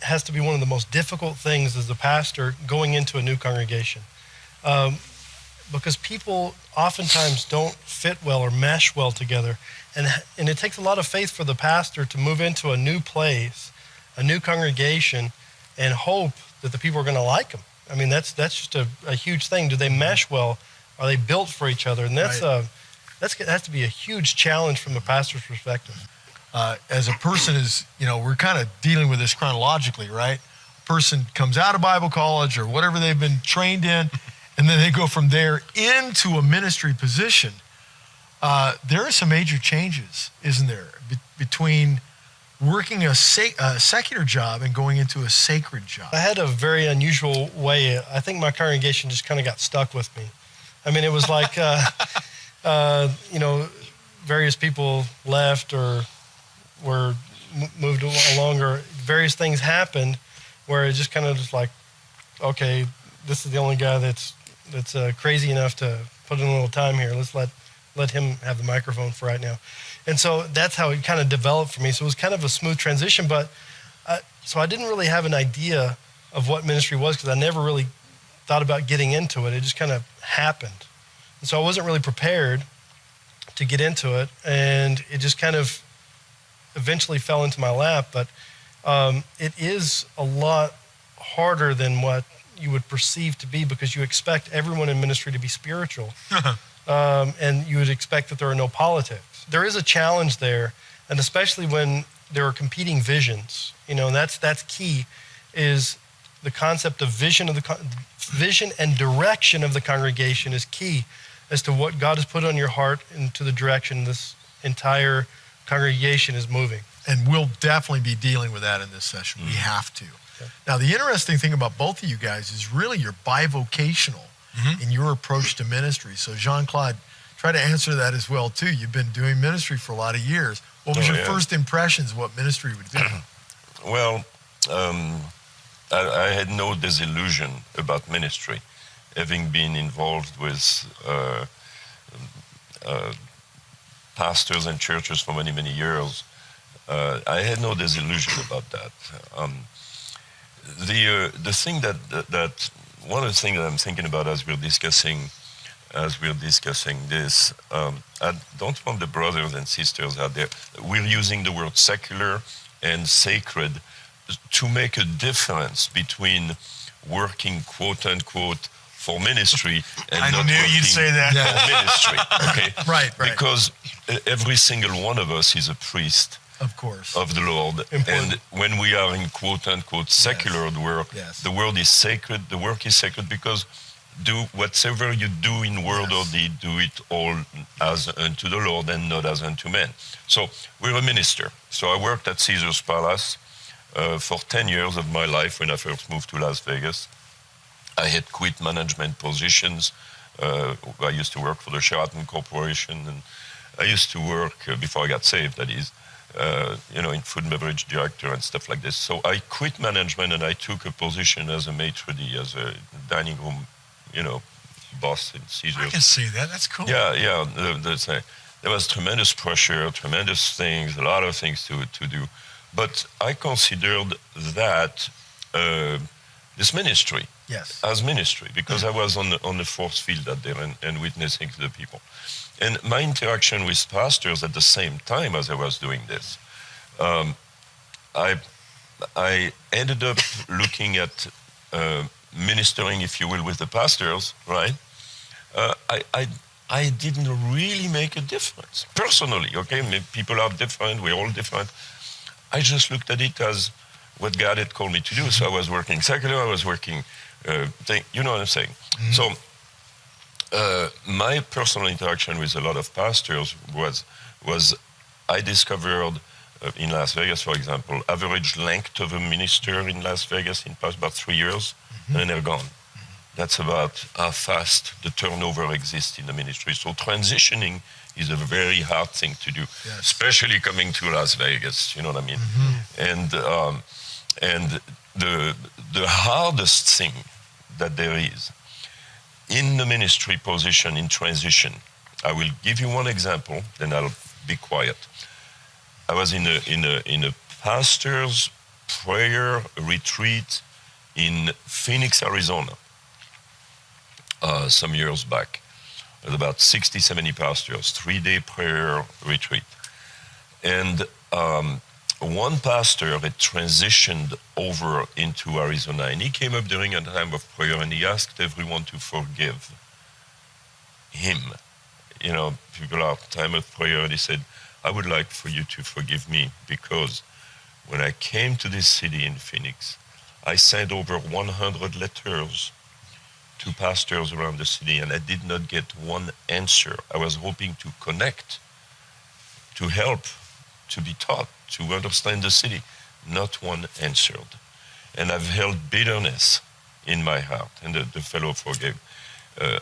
has to be one of the most difficult things as a pastor going into a new congregation. Because people oftentimes don't fit well or mesh well together. And it takes a lot of faith for the pastor to move into a new place, a new congregation, and hope that the people are going to like them. I mean, that's just a huge thing. Do they mesh well? Are they built for each other? And that has to be a huge challenge from a pastor's perspective. As a person we're kind of dealing with this chronologically, right? A person comes out of Bible college or whatever they've been trained in, and then they go from there into a ministry position. There are some major changes, isn't there, between working a secular job and going into a sacred job? I had a very unusual way. I think my congregation just kind of got stuck with me. I mean, it was like, various people left or were moved along, or various things happened where it just kind of just like, okay, this is the only guy that's crazy enough to put in a little time here. Let's let him have the microphone for right now. And so that's how it kind of developed for me. So it was kind of a smooth transition, but so I didn't really have an idea of what ministry was because I never really thought about getting into it. It just kind of happened. And so I wasn't really prepared to get into it, and it just kind of eventually fell into my lap. But it is a lot harder than what you would perceive to be, because you expect everyone in ministry to be spiritual. And you would expect that there are no politics. There is a challenge there, and especially when there are competing visions, and that's key, is the concept of vision and direction of the congregation is key as to what God has put on your heart and to the direction this entire congregation is moving. And we'll definitely be dealing with that in this session. We have to. Okay. Now, the interesting thing about both of you guys is really you're bivocational in your approach to ministry. So Jean-Claude, try to answer that as well too. You've been doing ministry for a lot of years. What was your first impressions of what ministry would do? Well, I had no disillusion about ministry, having been involved with pastors and churches for many, many years. I had no disillusion about that. The thing that one of the things that I'm thinking about as we're discussing this, I don't want the brothers and sisters out there. We're using the word secular and sacred to make a difference between working, quote unquote, for ministry and I not knew working you'd say that. for ministry. Okay, right. Because every single one of us is a priest. Of course. Of the Lord. Important. And when we are in quote-unquote secular work, the word is sacred, the work is sacred, because do whatsoever you do in word or deed, do it all as unto the Lord and not as unto men. So we're a minister. So I worked at Caesar's Palace for 10 years of my life when I first moved to Las Vegas. I had quit management positions. I used to work for the Sheraton Corporation, and I used to work, before I got saved, that is, in food and beverage director and stuff like this. So I quit management and I took a position as a maitre d', as a dining room, boss in Caesars. I can see that. That's cool. Yeah. There was tremendous pressure, tremendous things, a lot of things to do. But I considered that this ministry as ministry, because I was on the force field out there and witnessing to the people. And my interaction with pastors at the same time as I was doing this, I ended up looking at ministering, if you will, with the pastors, right? I didn't really make a difference, personally, okay? People are different, we're all different. I just looked at it as what God had called me to do. So I was working secular, I was working, you know what I'm saying? So my personal interaction with a lot of pastors was I discovered in Las Vegas, for example, average length of a minister in Las Vegas in past about 3 years, and then they're gone. That's about how fast the turnover exists in the ministry. So transitioning is a very hard thing to do, especially coming to Las Vegas, you know what I mean? And the hardest thing that there is in the ministry position in transition, I will give you one example, then I'll be quiet. I was in a pastor's prayer retreat in Phoenix, Arizona, some years back. With about 60, 70 pastors, 3-day prayer retreat. And one pastor had transitioned over into Arizona, and he came up during a time of prayer and he asked everyone to forgive him. You know, people are time of prayer, and he said, I would like for you to forgive me, because when I came to this city in Phoenix, I sent over 100 letters to pastors around the city, and I did not get one answer. I was hoping to connect, to help, to be taught, to understand the city. Not one answered. And I've held bitterness in my heart, and the fellow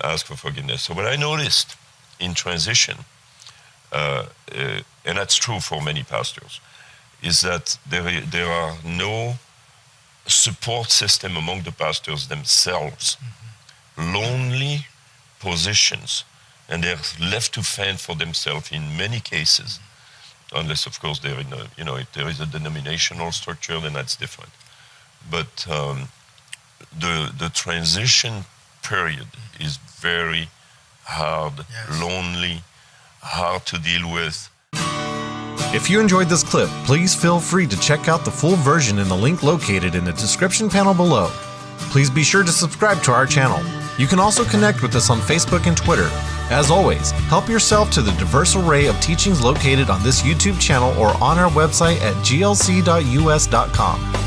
asked for forgiveness. So what I noticed in transition, and that's true for many pastors, is that there are no support system among the pastors themselves. Lonely positions, and they're left to fend for themselves in many cases, unless of course they're in a, you know, if there is a denominational structure, then that's different. But the transition period is very hard, lonely, hard to deal with. If you enjoyed this clip, please feel free to check out the full version in the link located in the description panel below. Please be sure to subscribe to our channel. You can also connect with us on Facebook and Twitter. As always, help yourself to the diverse array of teachings located on this YouTube channel or on our website at glc.us.com.